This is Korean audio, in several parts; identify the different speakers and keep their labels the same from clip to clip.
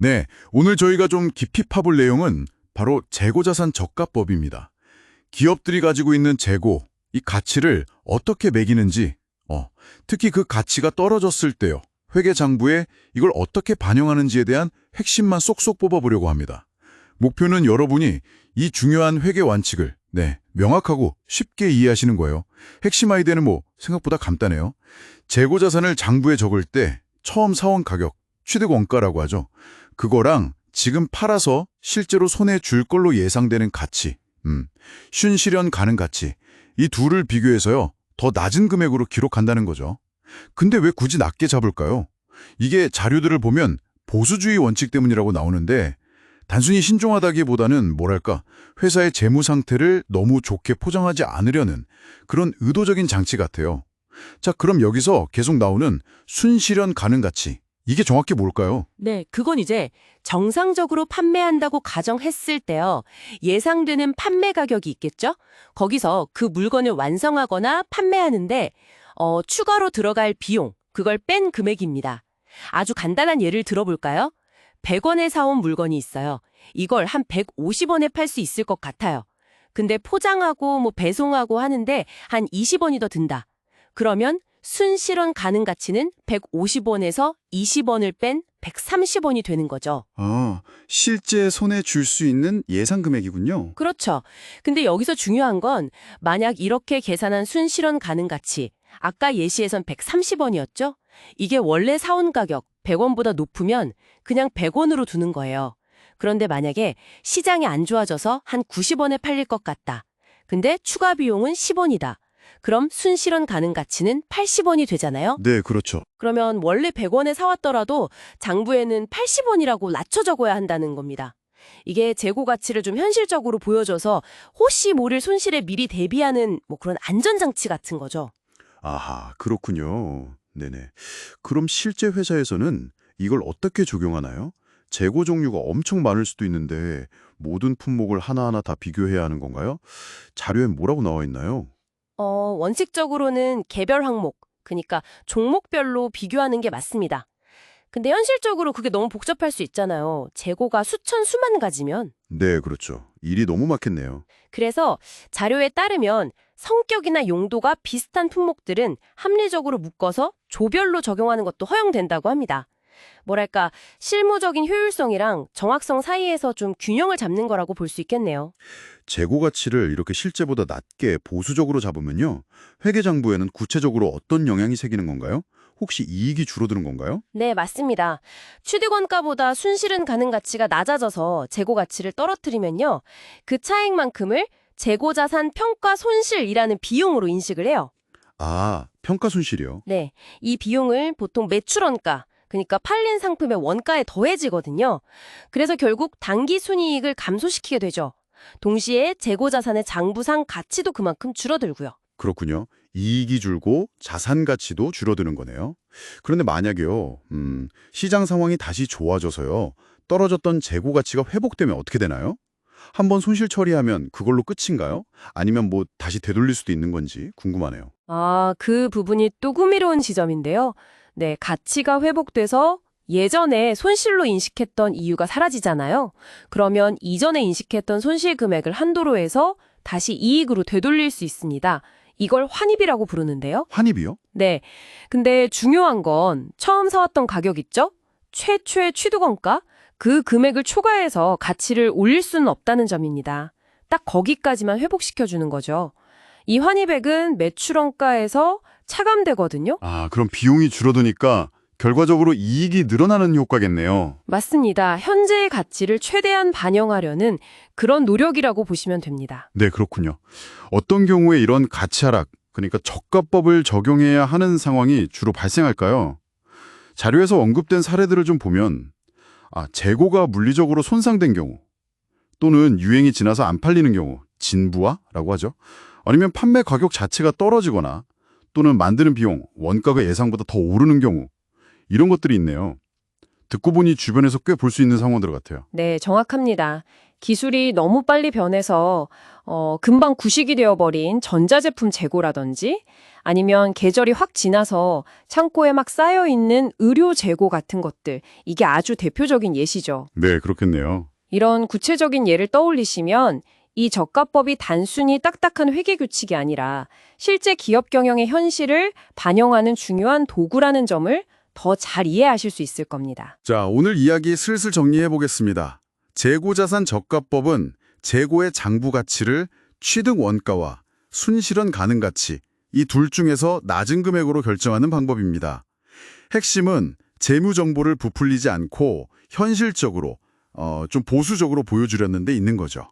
Speaker 1: 네, 오늘 저희가 좀 깊이 파볼 내용은 바로 재고자산 적가법입니다. 기업들이 가지고 있는 재고, 이 가치를 어떻게 매기는지, 특히 그 가치가 떨어졌을 때요. 회계장부에 이걸 어떻게 반영하는지에 대한 핵심만 쏙쏙 뽑아보려고 합니다. 목표는 여러분이 이 중요한 회계 원칙을 명확하고 쉽게 이해하시는 거예요. 핵심 아이디어는 생각보다 간단해요. 재고자산을 장부에 적을 때 처음 사온 가격, 취득 원가라고 하죠. 그거랑 지금 팔아서 실제로 손에 줄 걸로 예상되는 가치, 순실현 가능 가치, 이 둘을 비교해서요, 더 낮은 금액으로 기록한다는 거죠. 근데 왜 굳이 낮게 잡을까요? 이게 자료들을 보면 보수주의 원칙 때문이라고 나오는데 단순히 신중하다기보다는 회사의 재무 상태를 너무 좋게 포장하지 않으려는 그런 의도적인 장치 같아요. 자, 그럼 여기서 계속 나오는 순실현 가능 가치, 이게 정확히 뭘까요?
Speaker 2: 네, 그건 이제 정상적으로 판매한다고 가정했을 때요. 예상되는 판매 가격이 있겠죠? 거기서 그 물건을 완성하거나 판매하는데 추가로 들어갈 비용, 그걸 뺀 금액입니다. 아주 간단한 예를 들어볼까요? 100원에 사온 물건이 있어요. 이걸 한 150원에 팔 수 있을 것 같아요. 근데 포장하고 배송하고 하는데 한 20원이 더 든다. 그러면 순실현 가능 가치는 150원에서 20원을 뺀 130원이 되는 거죠.
Speaker 3: 실제 손에 줄 수 있는 예상 금액이군요.
Speaker 2: 그렇죠. 근데 여기서 중요한 건 만약 이렇게 계산한 순실현 가능 가치, 아까 예시에선 130원이었죠? 이게 원래 사온 가격 100원보다 높으면 그냥 100원으로 두는 거예요. 그런데 만약에 시장이 안 좋아져서 한 90원에 팔릴 것 같다. 근데 추가 비용은 10원이다. 그럼 순실현 가능 가치는 80원이 되잖아요?
Speaker 3: 네, 그렇죠.
Speaker 2: 그러면 원래 100원에 사왔더라도 장부에는 80원이라고 낮춰 적어야 한다는 겁니다. 이게 재고 가치를 좀 현실적으로 보여줘서 혹시 모를 손실에 미리 대비하는 그런 안전장치 같은 거죠.
Speaker 3: 아하, 그렇군요. 네네. 그럼 실제 회사에서는 이걸 어떻게 적용하나요? 재고 종류가 엄청 많을 수도 있는데 모든 품목을 하나하나 다 비교해야 하는 건가요? 자료에 뭐라고 나와 있나요?
Speaker 2: 원칙적으로는 개별 항목, 그러니까 종목별로 비교하는 게 맞습니다. 근데 현실적으로 그게 너무 복잡할 수 있잖아요. 재고가 수천, 수만 가지면.
Speaker 3: 네, 그렇죠. 일이 너무 많겠네요.
Speaker 2: 그래서 자료에 따르면 성격이나 용도가 비슷한 품목들은 합리적으로 묶어서 조별로 적용하는 것도 허용된다고 합니다. 실무적인 효율성이랑 정확성 사이에서 좀 균형을 잡는 거라고 볼 수 있겠네요.
Speaker 3: 재고 가치를 이렇게 실제보다 낮게 보수적으로 잡으면요. 회계장부에는 구체적으로 어떤 영향이 생기는 건가요? 혹시 이익이 줄어드는 건가요?
Speaker 2: 네, 맞습니다. 취득원가보다 순실현 가능 가치가 낮아져서 재고 가치를 떨어뜨리면요. 그 차액만큼을 재고자산 평가 손실이라는 비용으로 인식을 해요.
Speaker 3: 아, 평가 손실이요.
Speaker 2: 네, 이 비용을 보통 매출원가, 그러니까 팔린 상품의 원가에 더해지거든요. 그래서 결국 당기 순이익을 감소시키게 되죠. 동시에 재고자산의 장부상 가치도 그만큼 줄어들고요.
Speaker 3: 그렇군요. 이익이 줄고 자산 가치도 줄어드는 거네요. 그런데 만약에요, 시장 상황이 다시 좋아져서요, 떨어졌던 재고 가치가 회복되면 어떻게 되나요? 한번 손실 처리하면 그걸로 끝인가요? 아니면 다시 되돌릴 수도 있는 건지 궁금하네요.
Speaker 2: 그 부분이 또 흥미로운 지점인데요. 네, 가치가 회복돼서 예전에 손실로 인식했던 이유가 사라지잖아요. 그러면 이전에 인식했던 손실 금액을 한도로 해서 다시 이익으로 되돌릴 수 있습니다. 이걸 환입이라고 부르는데요.
Speaker 3: 환입이요?
Speaker 2: 네. 근데 중요한 건 처음 사왔던 가격 있죠? 최초의 취득원가? 그 금액을 초과해서 가치를 올릴 수는 없다는 점입니다. 딱 거기까지만 회복시켜주는 거죠. 이 환입액은 매출원가에서 차감되거든요.
Speaker 3: 아, 그럼 비용이 줄어드니까 결과적으로 이익이 늘어나는 효과겠네요.
Speaker 2: 맞습니다. 현재의 가치를 최대한 반영하려는 그런 노력이라고 보시면 됩니다.
Speaker 3: 네, 그렇군요. 어떤 경우에 이런 가치 하락, 그러니까 저가법을 적용해야 하는 상황이 주로 발생할까요? 자료에서 언급된 사례들을 좀 보면 재고가 물리적으로 손상된 경우 또는 유행이 지나서 안 팔리는 경우, 진부화라고 하죠. 아니면 판매 가격 자체가 떨어지거나 또는 만드는 비용, 원가가 예상보다 더 오르는 경우 이런 것들이 있네요. 듣고 보니 주변에서 꽤 볼 수 있는 상황들 같아요.
Speaker 2: 네, 정확합니다.
Speaker 4: 기술이 너무 빨리 변해서 금방 구식이 되어버린 전자제품 재고라든지 아니면 계절이 확 지나서 창고에 막 쌓여있는 의료 재고 같은 것들, 이게 아주 대표적인 예시죠.
Speaker 3: 네, 그렇겠네요.
Speaker 4: 이런 구체적인 예를 떠올리시면 이 저가법이 단순히 딱딱한 회계 규칙이 아니라 실제 기업 경영의 현실을 반영하는 중요한 도구라는 점을 더 잘 이해하실 수 있을 겁니다.
Speaker 1: 자, 오늘 이야기 슬슬 정리해 보겠습니다. 재고자산 저가법은 재고의 장부 가치를 취득 원가와 순실현 가능 가치, 이 둘 중에서 낮은 금액으로 결정하는 방법입니다. 핵심은 재무 정보를 부풀리지 않고 현실적으로 좀 보수적으로 보여주려는 데 있는 거죠.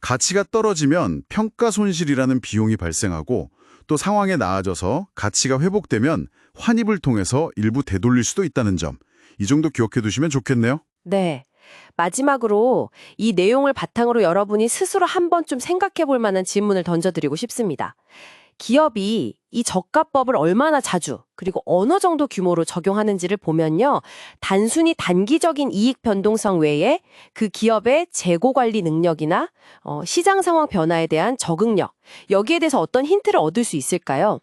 Speaker 1: 가치가 떨어지면 평가 손실이라는 비용이 발생하고 또 상황에 나아져서 가치가 회복되면 환입을 통해서 일부 되돌릴 수도 있다는 점, 이 정도 기억해 두시면 좋겠네요.
Speaker 2: 네. 마지막으로 이 내용을 바탕으로 여러분이 스스로 한 번쯤 생각해 볼 만한 질문을 던져드리고 싶습니다. 기업이 이 저가법을 얼마나 자주 그리고 어느 정도 규모로 적용하는지를 보면요. 단순히 단기적인 이익 변동성 외에 그 기업의 재고 관리 능력이나 시장 상황 변화에 대한 적응력, 여기에 대해서 어떤 힌트를 얻을 수 있을까요?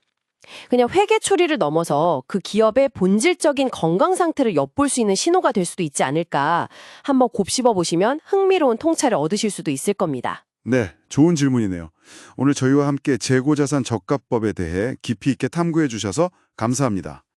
Speaker 2: 그냥 회계 처리를 넘어서 그 기업의 본질적인 건강 상태를 엿볼 수 있는 신호가 될 수도 있지 않을까 한번 곱씹어 보시면 흥미로운 통찰을 얻으실 수도 있을 겁니다.
Speaker 3: 네, 좋은 질문이네요. 오늘 저희와 함께 재고자산 저가법에 대해 깊이 있게 탐구해 주셔서 감사합니다.